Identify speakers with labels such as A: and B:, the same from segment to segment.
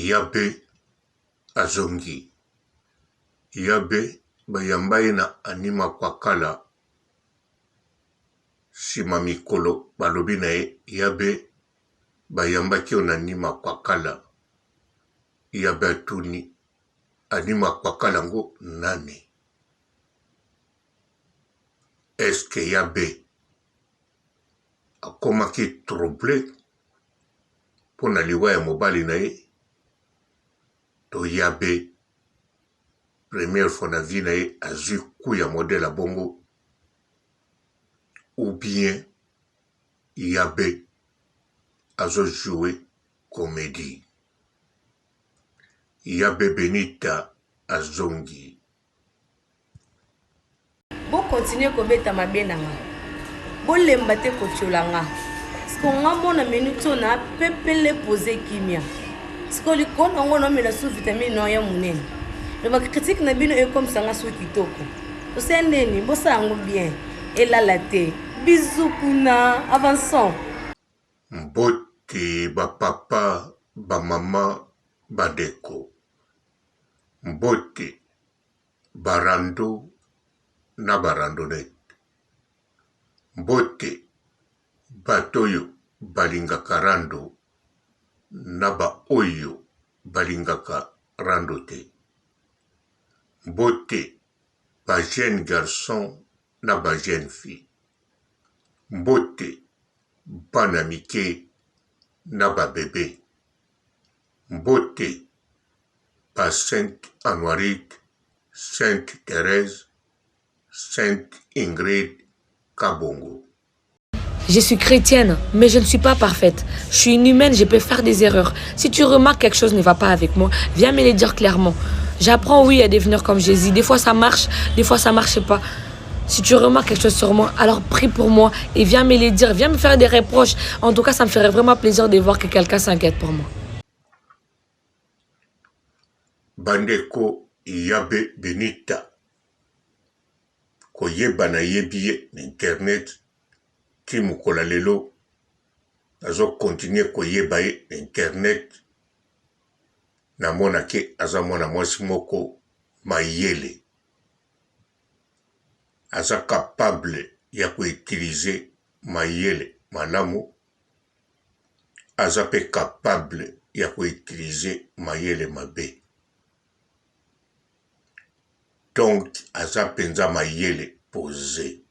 A: yabe azongi. Yabe bayambai na anima kwa kala. Sima mikolo balobi na ye yabe bayambaki on anima kwa kala. Yabe atuni anima kwa kala ngo nani. Eske yabe akomaki troublé pona liwa ya mobali na ye. To yabe première fois na vie na ye azwi coup ya modèle a bongo. Ou bien yabe azo jouer comédie. Yabe Benita azongi.
B: Bo continuer kobeta mabe na nga. Bo lemba te kotiola nga. Siko nga mona minuto na pepele pose kimia. Siko likona ngono mena sous vitamine no ya munene. Le ba critique na bino e comme ça nga sou kitoko. To sendeni bo sango bien. Ela laté. Bisous kuna avançons.
A: Mbote ba papa ba mama badeko. Mbote barando na barandonete. Mbote batoyo balingaka rando na ba oyo balingaka rando te. Mbote ba jeune garçon na ba jeune fille. Mbote bana mike na ba bébé. Mbote ba Sainte Anoirite, Sainte Thérèse, Sainte Ingrid Kabongo.
C: Je suis chrétienne, mais je ne suis pas parfaite. Je suis une humaine, je peux faire des erreurs. Si tu remarques quelque chose ne va pas avec moi, viens me le dire clairement. J'apprends, oui, à devenir comme Jésus. Des fois, ça marche, des fois, ça ne marche pas. Si tu remarques quelque chose sur moi, alors prie pour moi et viens me le dire. Viens me faire des reproches. En tout cas, ça me ferait vraiment plaisir de voir que quelqu'un s'inquiète pour moi.
A: Bandeko yabe Benita. Koyeba na yebiye internet. Ki mukola lelo azo continuer koyeba ye internet na mona ke aza mwana mwasi moko mayele aza capable ya koutiliser mayele malamu aza pe capable ya koutiliser mayele mabe donc aza penza mayele posé.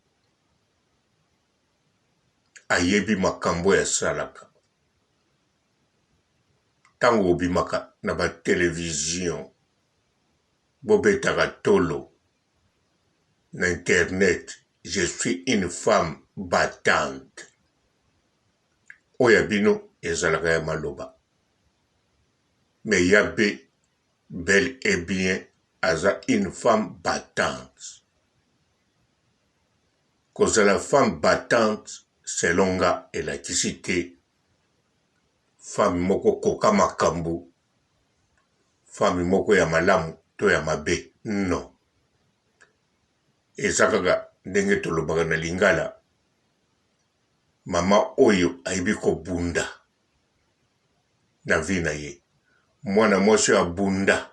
A: Ayebi makambo ya salaka. Tango obimaka na ba télévision. Bobetaka tolo. Na internet. Je suis une femme battante. Oya bino ezalaka ya maloba. Mais yabe bel et bien aza une femme battante. Cause la femme battante selon nga elakisite femme moko koka makambu femme moko ya malamu to ya mabe non ezakaka ndenge tolobaka na lingala mama oyo aibi kobunda na vie na ye mwana mwasi abunda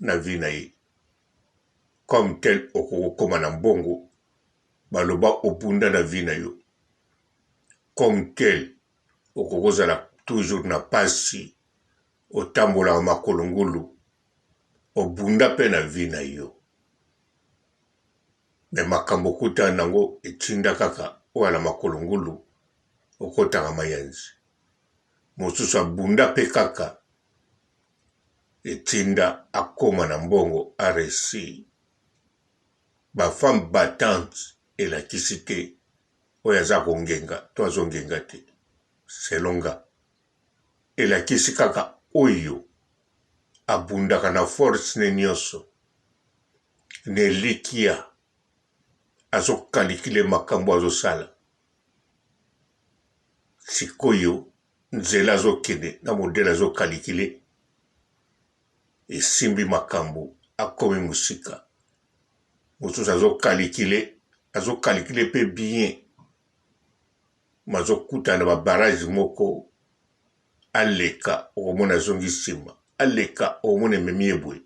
A: na vie na ye comme tel okokoma na mbongo baloba obunda na vie na yo comme tel, okokozala toujours na pasi, otambola makolo ngulu, obunda pe na vie na yo. Me makambo kuta nango etinda kaka, wala makolo ngulu, okotaka mayanzi. Mosusu abunda pe kaka, etinda akoma na mbongo aresi. Ba femme battante elakisi te. Oya za kongenga, to azongenga te. Selonga. Elakisi kaka oyo. Abundaka na force ne nyoso. Ne likia. Azo kalikile makambo azo sala. Sikoyo. Nzela azo kene. Na modele azo kalikile. Esimbi makambo. Akomi musika. Mosusu azo kalikile pe bien. Mazo kuta na ba barrage moko aleka okomona zongi sima aleka omone memi ebwe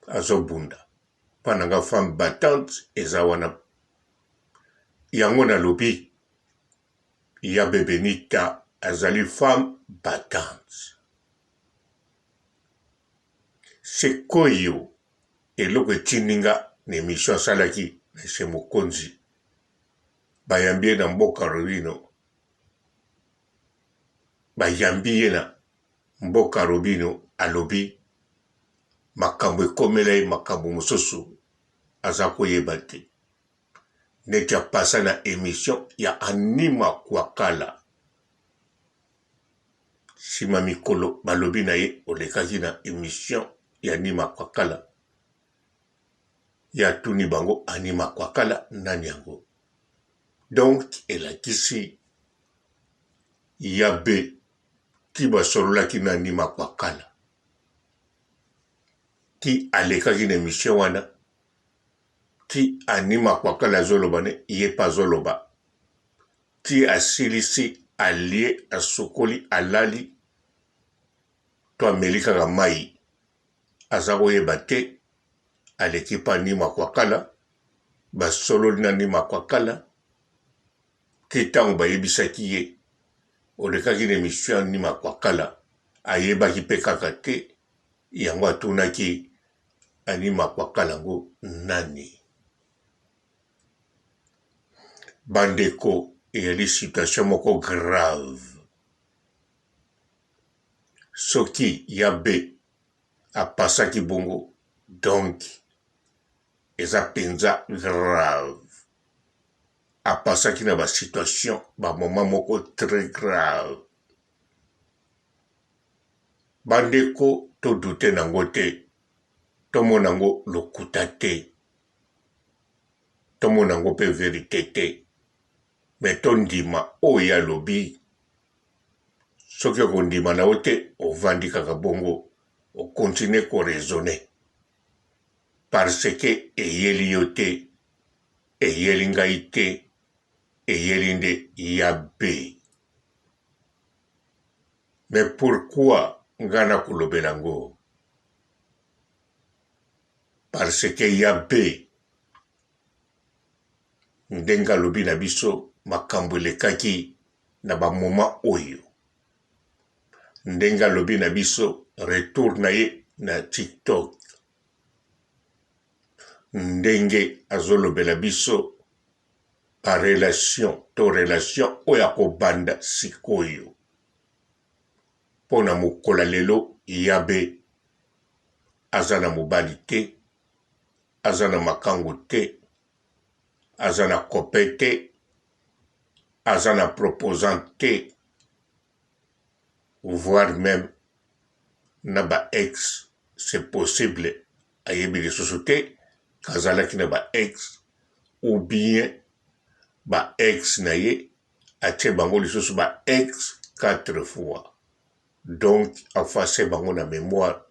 A: azobunda pananga femme battante eza wana yango nalobi ya Benita azali femme battante sekoyo eloko etininga na emission asalaki na chez Mokonzi bayambie na mboka Robino bayambie na mboka Robino alobi makambo ekomela ye makambo mosusu aza koyeba te neti apasa na émission ya Anima Kwakala sima mikolo balobi na ye olekaki na émission ya Anima Kwakala ya tuni bango Anima Kwakala nani yango donc elakisi yabe ki basololaki na Anima Kwakala ki alekaki na émission wana ki Anima Kwakala zoloba ne ye pa zoloba ki asilisi alie asokoli alali to ameli kaka mai aza koyeba te aleki pa Anima Kwakala basololi na Anima Kwakala ki ntango bayebisaki ye olekaki na émission ya Anima Kwakala ayebaki mpe kaka te yango atunaki Anima Kwakala ngo nani bandeko eyali situation moko grave soki yabe apasaki bongo donc eza penza grave apasaki na basituation bamoment moko très grave bandeko todute nango te tomona yango lokuta te tomona yango mpe verité te me tondima oyo alobi soki okondima na yo te ovandi kaka bongo okontinue koraisonne parce que eyeli yo te eyeli ngai te eyeli nde yabe mais pourquoi nga na kolobela yango parce que yabe ndenge alobi na biso makambo elekaki na bamoma oyo ndenge alobi na biso retour na ye na TikTok ndenge azolobela biso pa relation to relation oyo akobanda sikoyo mpo na mokola lelo yabe aza na mobali te aza na makangu te aza na copain te aza na proposant te voire même na ba ex c'est possible ayebi lisusu te kazalaki na ba ex ou bien ba ex na ye atie bango lisusu ba ex 4 fois donc afase bango na mémoire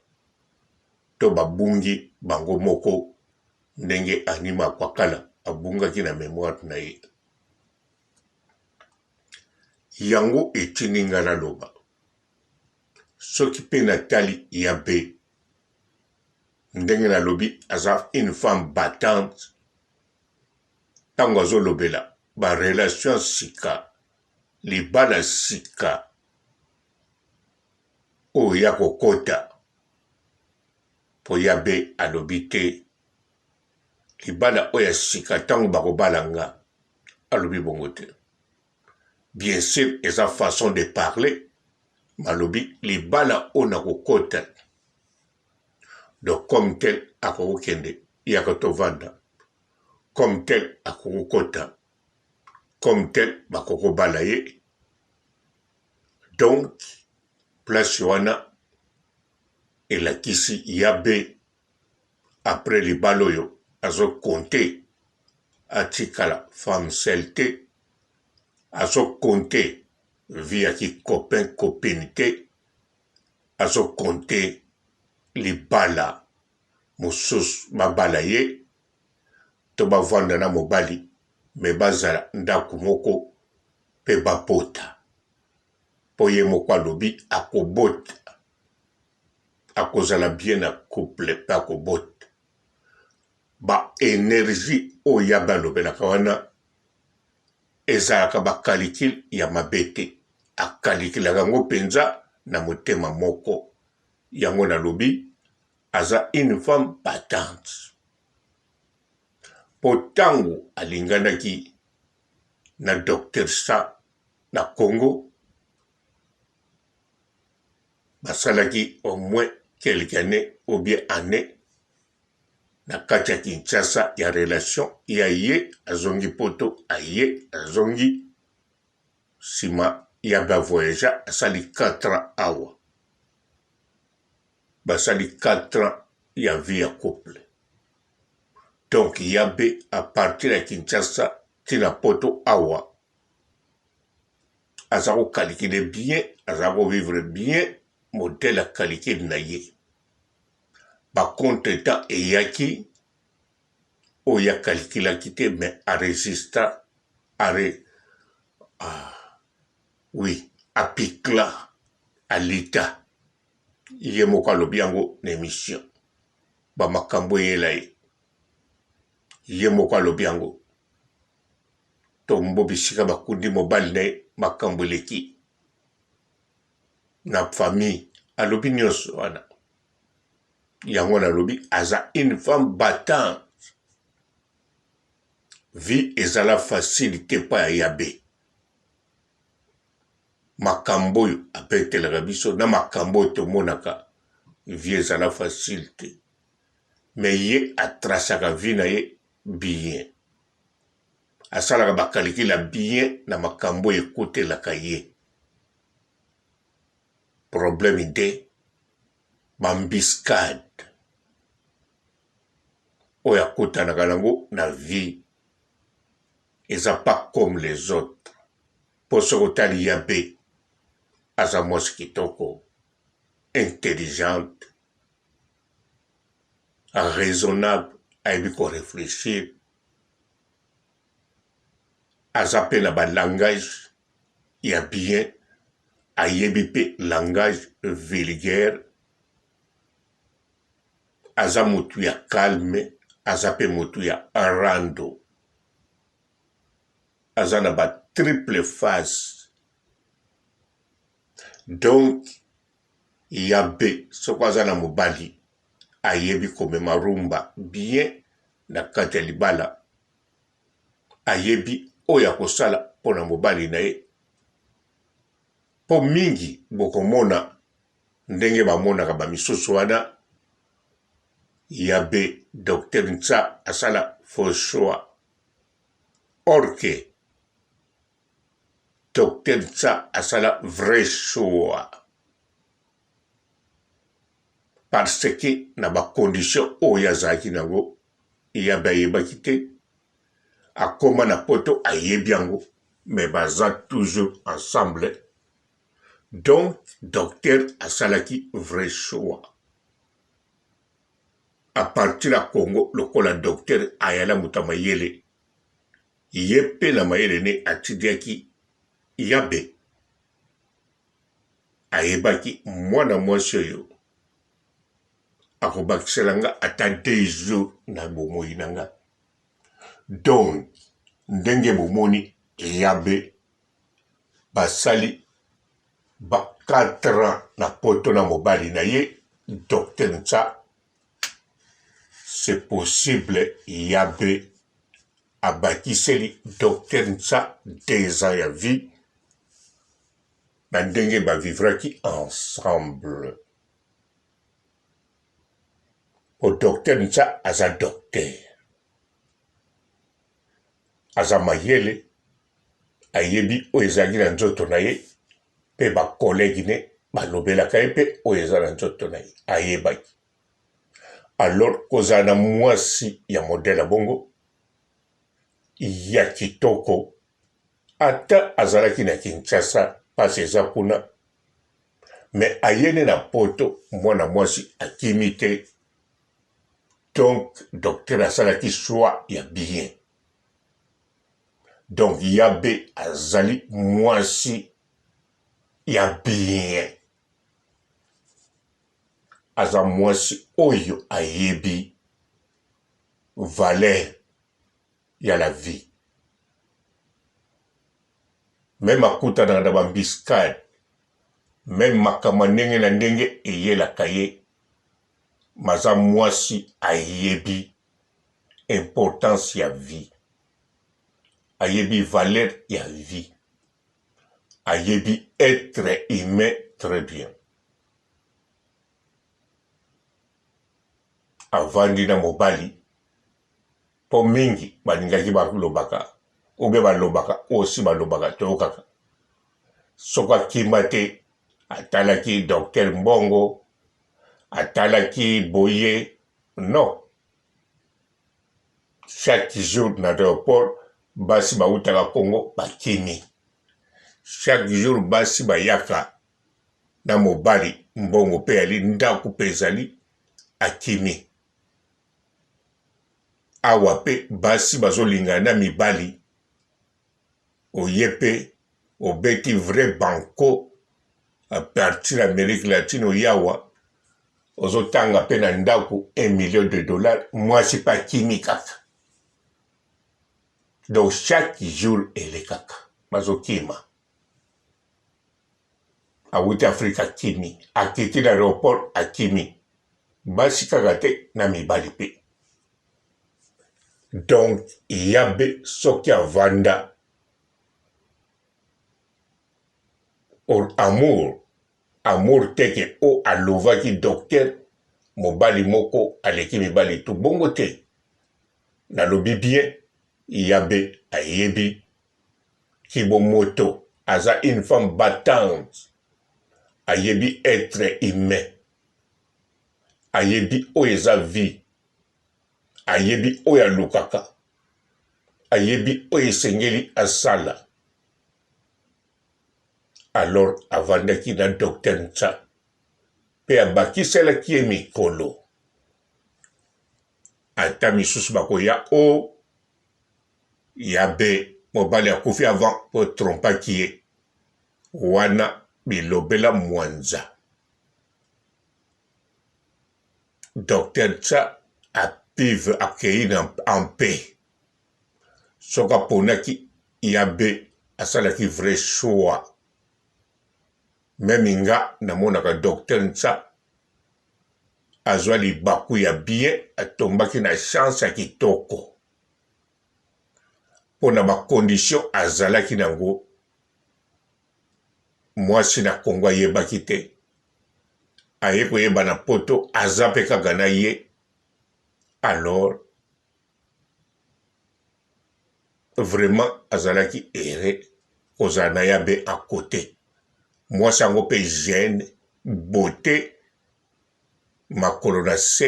A: to babungi bango moko ndenge Anima Kwakala abungaki na mémoire na ye yango etini nga naloba soki mpe natali yabe ndenge nalobi aza une femme battante ntango azolobela barelation sika libala sika oyo ya kokota po yabe alobi te libala oyo ya sika ntango bakobala nga alobi bongo te bien sûr eza façon de parler malobi libala oyo na kokota donc comme tel akokokende yaka tovanda comme tel akokokota comme tel bakokobala ye donc place wana elakisi yabe après libala oyo azokonte atikala femme seule te azokonte viaki copain copine te azokonte libala mosusu babala ye to bavanda na mobali me bazala ndako moko mpe babota mpo ye moko alobi akobota akozala bien na couple pe akobota baénergie oyo ya balobelaka wana ezalaka bakalikile ya mabe te akalikilaka yango mpenza na motema moko yango nalobi aza une femme battante mpo ntango alinganaki na Dr Sa na Congo basalaki au moins quelques années ou bien année na kati ya Kinshasa ya relation ya ye azongi poto aye azongi sima ya bavoyaja asali 4 ans awa basali 4 ans ya vie ya couple donc yabe à partir ya Kinshasa tina poto awa aza kokalikile bien aza kovivre bien modèle ya kalikile na ye bacontretemps eyaki oyo akalikilaki te mais arésista apikla alita ye moko alobi yango na émission bamakambo eyela ye moko alobi yango tombo bisika bakundi mobali na ye makambo eleki na famille alobi nyonso wana yango nalobi aza une femme battante vie ezala facile te pa ya yabe makambo oyo abetelaka biso na makambo oyo tomonaka vie ezala facile te me ye atrasaka vie na ye bien asalaka bakalikila bien na makambo oyo ekotelaka ye problème nde bambiscade oyo akotanaka nango na vie eza pas comme les autres po soki otali yabe aza mwasi kitoko intelligente raisonnable ayebi korefléchir aza mpe na balangage ya bien ayebi mpe langage vulgaire aza motu ya calme aza mpe motu ya rando aza na batriple phase donc yabe soko aza na mobali ayebi komema rumba bien na kati ya libala ayebi oyo akosala mpo na mobali na ye mpo mingi bokomona ndenge bamonaka bamisusu wana yabe Dr Nsa asala faux choix or que Dr Nsa asala vrai choix parce que na bacondition oyo azalaki nango yabe ayebaki te akoma na poto ayebi yango mais baza toujours ensemble donc docteur asalaki vrai choix à partir ya Congo lokola docteur ayala muta mayele ye mpe na mayele ne atidiaki yabe ayebaki mwana mwasi oyo akobakisela nga ata 2 jours na bomoi na nga donc ndenge bomoni yabe basali ba 4 ans na poto na mobali na ye Dr Nsa c'est possible yabe abakiseli Dr Nsa 2 ans ya vie na ndenge bavivraki ensemble o Dr Nsa aza docteur aza mayele ayebi oyo ezalaki na nzoto na ye mpe bakolegi ne balobelaka ye mpe oyo eza na nzoto na ye ayebaki alors kozala na mwasi ya modele bongo ya kitoko ata azalaki na Kinshasa pasi eza kuna me ayene na poto mwana mwasi akimi te donc docteur asalaki choix ya bien donc yabe azali mwasi ya bien aza mwasi oyo ayebi valeur ya la vie. Même akutana na bambiscade, même makambo ndenge na ndenge eyelaka ye, maza mwasi ayebi importance ya vie, ayebi valeur ya vie, ayebi être humain très bien. Avandi na mobali, po mingi balingaki balobaka, oube balobaka, osi balobaka toyokaka. Soko akima te, atalaki Docteur Mbongo, atalaki Boye, non. Chaque jour na aéroport, basi bautaka Congo bakimi. Chaque jour basi bayaka na mobali Mbongo pe ali ndaku pe ezali akimi. Awa pe basi bazolingana na mibali oyepe obeti vrai banco à partir d'Amérique latine oyawa ozotanga pe na ndaku $1 million. Moi c'est pas kimi kaka. Donc chaque jour ele kaka bazokima. Awuti Afrika kimi, akiti l'aéroport akimi. Basi kaka te na mibali pe. Donc, yabe soki avanda or amour teke o alovaki docteur mobali moko aleki mibali tu bongo te. Nalobi bien, yabe ayebi Kibomoto aza une femme battante, ayebi être humain, ayebi oeza vie, ayebi oya lukaka, ayebi oye sengeli asala. Alors avandaki na Docteur Ncha pe abakiselaki ye mikolo. Ata misusu bakoya o yabe mobali akufi avant po trompaki ye. Wana bilobela mwanza. Docteur Ncha apive akei en paix. Soka ponaki yabe asalaki vrai choix. Même nga namonaka Docteur Ncha azwa libaku ya bien atombaki na chance ya kitoko. Pona ba condition azalaki nango mwasi na Kongo ayebaki te. Aye koyeba na poto azape kaka na ye. Alors vraiment azalaki ere kozana yabe à côté. Moi sango pe jeune beauté makolo na se,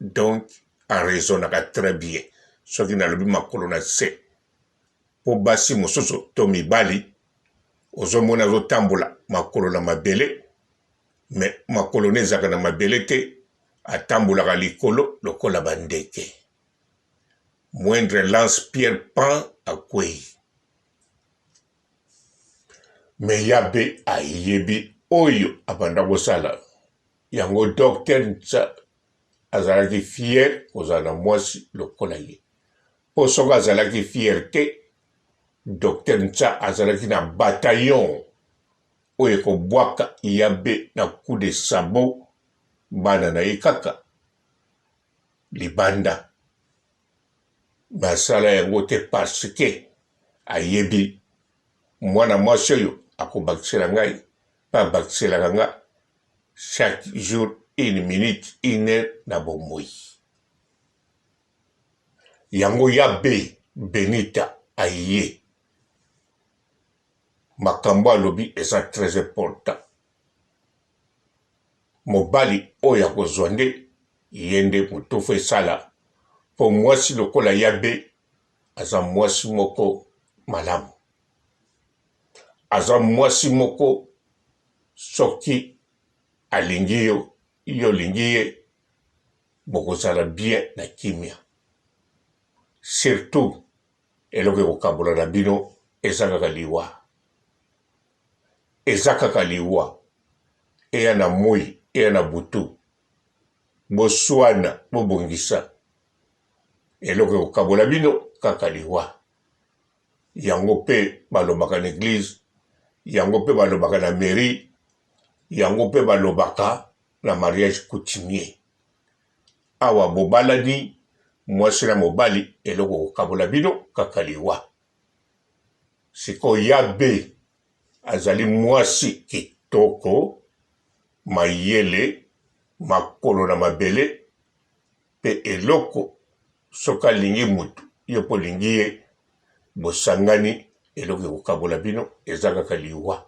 A: donc en raison naka très bien. Soki nalobi makolo na se po basi mosusu to mibali ozomona zotambola makolo na mabele, mais makolo ne ezaka na mabele te, atambolaka likolo lokola bandeke. Moindre lance pierre pan akwei. Mais yabe ayebi oyo abanda kosala. Yango Docteur Ncha azalaki fier kozala mwasi lokola ye. Po soka azalaki fier te, Docteur Ncha azalaki na bataillon oyo kobwaka yabe na coup de sabot bana na ye kaka libanda. Basala yango te parce que ayebi mwana mwasi oyo akobakisela ngai pa bakiselaka nga chaque jour 1 minute 1 heure na bomoi. Yango yabe Benita aye makambo alobi eza très important. Mobali oyo akozwa nde yende motofu esala po mwasi lokola yabe aza mwasi moko malamu. Aza mwasi moko soki alingi yo, yo lingi ye, bokozala bien na kimia. Surtout, eloko kokabola na bino eza kaka liwa. Eza kaka liwa. Eya na moi, eya na butu. boswana bobongisa eloko ekokabola bino kaka liwa. Yango pe balobaka na église, yango pe balobaka na mairie, yango pe balobaka na mariage coutumier. Awa bobalani mwasi na mobali eloko ekokabola bino kaka liwa. Siko yabe azali mwasi kitoko, mayele, makolo na mabele, pe eloko soka lingi mutu, yopo lingi ye, bosangani eloko ekokabola bino eza kaka liwa.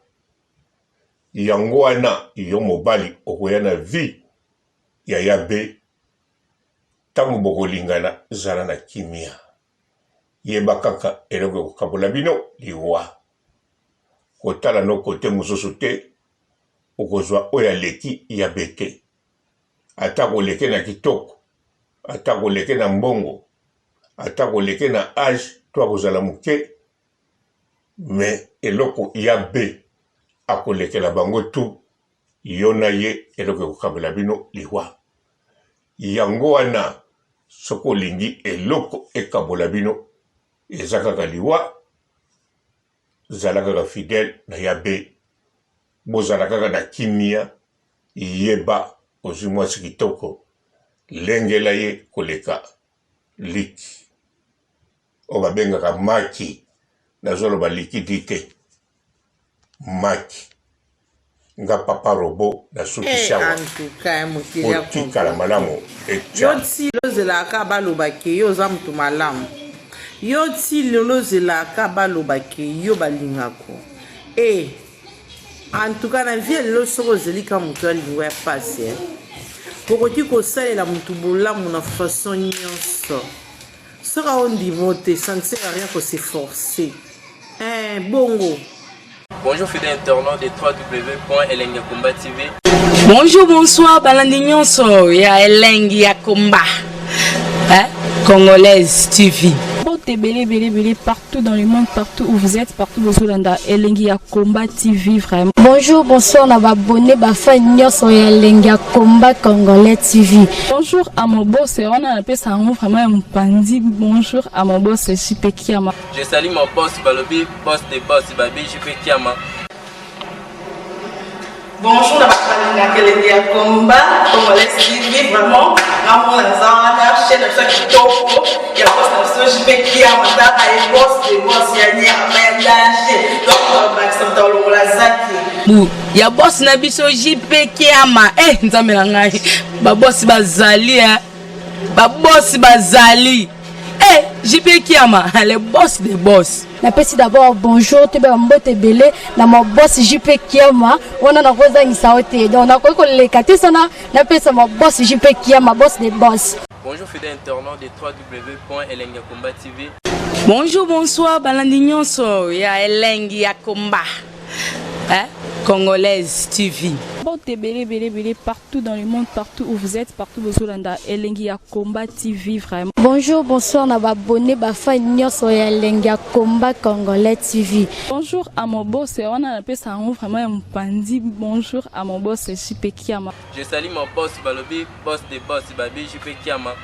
A: Yango wana yo mobali okoya na vi ya yabe, tango bokolingana zala na kimia. Yeba kaka eloko ekokabola bino liwa. Kotala no kote mosusu te, okozwa oya leki ya bete. Atako leke na kitoko, atako leke na mbongo, atako leke na age, toa kozala muke, me eloko ya be, ako leke la bango tu, yona ye eloko ekokabola bino liwa. Yango wana, soko lingi eloko ekabola bino, eza kaka liwa, zala kaka fidèle na yabe, bozala kaka na kimia, yeba ozwi mwasi kitoko, lengela ye koleka liki. O babengaka maki, nazoloba likidi te. Maki. Nga papa robo na suki shawa. Otika la malamu.
D: Yoti lozelaka balobake yo za mtu malamu. Yoti lozelaka balobake yo balingako. En tout cas, na vie lo soko zelika mutu alingwa passe. Pokoki kosalela mutu bolamu na façon nyonso. Sera on dit voter, ça ne sert à rien que s'efforcer. Bongo.
E: Bonjour fidèles internautes de www.elengiakomba TV.
C: Bonjour, bonsoir, balandi nyonso ya Elengi ya Komba. Congolaise TV.
F: Belé partout dans le monde, partout où vous êtes, partout où vous êtes, Elengi ya Komba TV vraiment.
G: Bonjour, bonsoir, na abonné bafa nyonso ya Elengi ya Komba Congolais TV.
F: Bonjour à mon boss, on a appelé ça vraiment un pandi. Bonjour à mon boss, JP Kiama.
E: Je salue mon boss Balobi, boss des boss Babi, JP Kiama.
D: Bonjour à la Elengi ya Komba Congolais TV vraiment. Ramon Lazana, chaîne de ça qui topo, il y a pas de JP Kiama, ta et boss des boss ya ni aménagé. Donc on va s'entendre le lazaki.
C: Ya boss na biso JP Kiama. Nzambe na ngai. Ba boss bazali ba boss bazali. JP Kiama, le boss des boss.
G: Napesi d'abord bonjour, te ba mbote belé na mon boss JP Kiama. On a roza ngisaote. Donc on a ko lekate sana napesa mon boss JP Kiama, boss des boss.
E: Bonjour fidèles internautes de www.elengiakomba TV.
C: Bonjour, bonsoir, balandi nyonso ya Elengi ya Komba. Congolaise TV.
F: Belé partout dans le monde, partout où vous êtes, partout où vous êtes, Elengi ya Komba TV vraiment.
G: Bonjour, bonsoir, na abonné bafa nyonso ya Elengi ya Komba Congolais TV.
F: Bonjour à mon boss, on a appelé ça vraiment un pandi. Bonjour à mon boss, JP Kiama.
E: Je salue mon boss Balobi, boss des boss Babi, JP Kiama.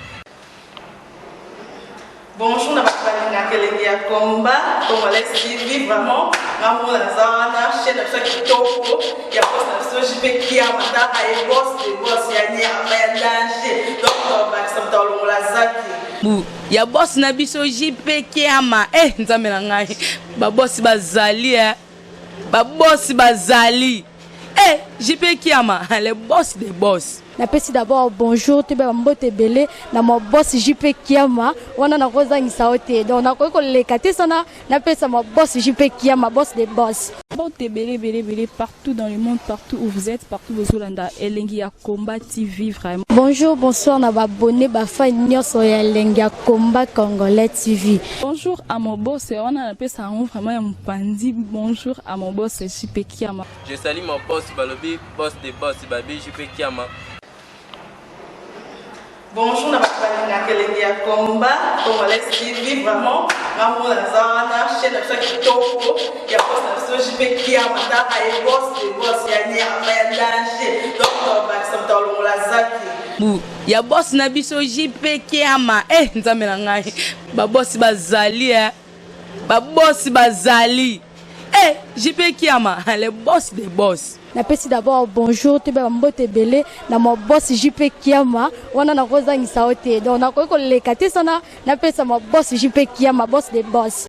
D: Bonjour à Elengi ya Komba Congolais TV vraiment. Ramon Lazana, chaîne de ça qui topo, il y a pas de JP Kiama, ta et boss des boss ya ni aménagé. Donc on va s'entendre le lazaki.
C: Ya boss na biso JP Kiama. Nzambe na ngai. Ba boss bazali ba boss bazali. JP Kiama, le boss des boss.
G: Napesi d'abord bonjour, te ba mbote belé na mon boss JP Kiama. On a roza ngisaote. Donc on a ko lekate sana napesa mon boss JP Kiama, boss des boss.
F: Belé partout dans le monde, partout où vous êtes, partout où vous êtes, Elengi ya Komba TV vraiment.
G: Bonjour, bonsoir, na abonné bafa nyonso ya Elengi ya Komba Congolais TV.
F: Bonjour à mon boss, on a appelé ça vraiment un pandi. Bonjour à mon boss, JP Kiama.
E: Je salue mon boss Balobi, boss des boss Babi, JP Kiama.
D: Bonjour à Elengi ya Komba Congolais TV vraiment. Ramon Lazana, chaîne de ça qui topo, il y a pas de JP Kiama, ta et boss des boss ya ni aménagé. Donc on va s'entendre le lazaki.
B: bu ya boss na biso JP Kiama nzambe na ngai ba boss bazali ba boss bazali JP Kiama le boss des boss.
G: Napesi d'abord bonjour te ba mbote belé na mo boss JP Kiama wana na kozangisa ote donc na ko lekate sana napesa mo boss JP Kiama boss des boss.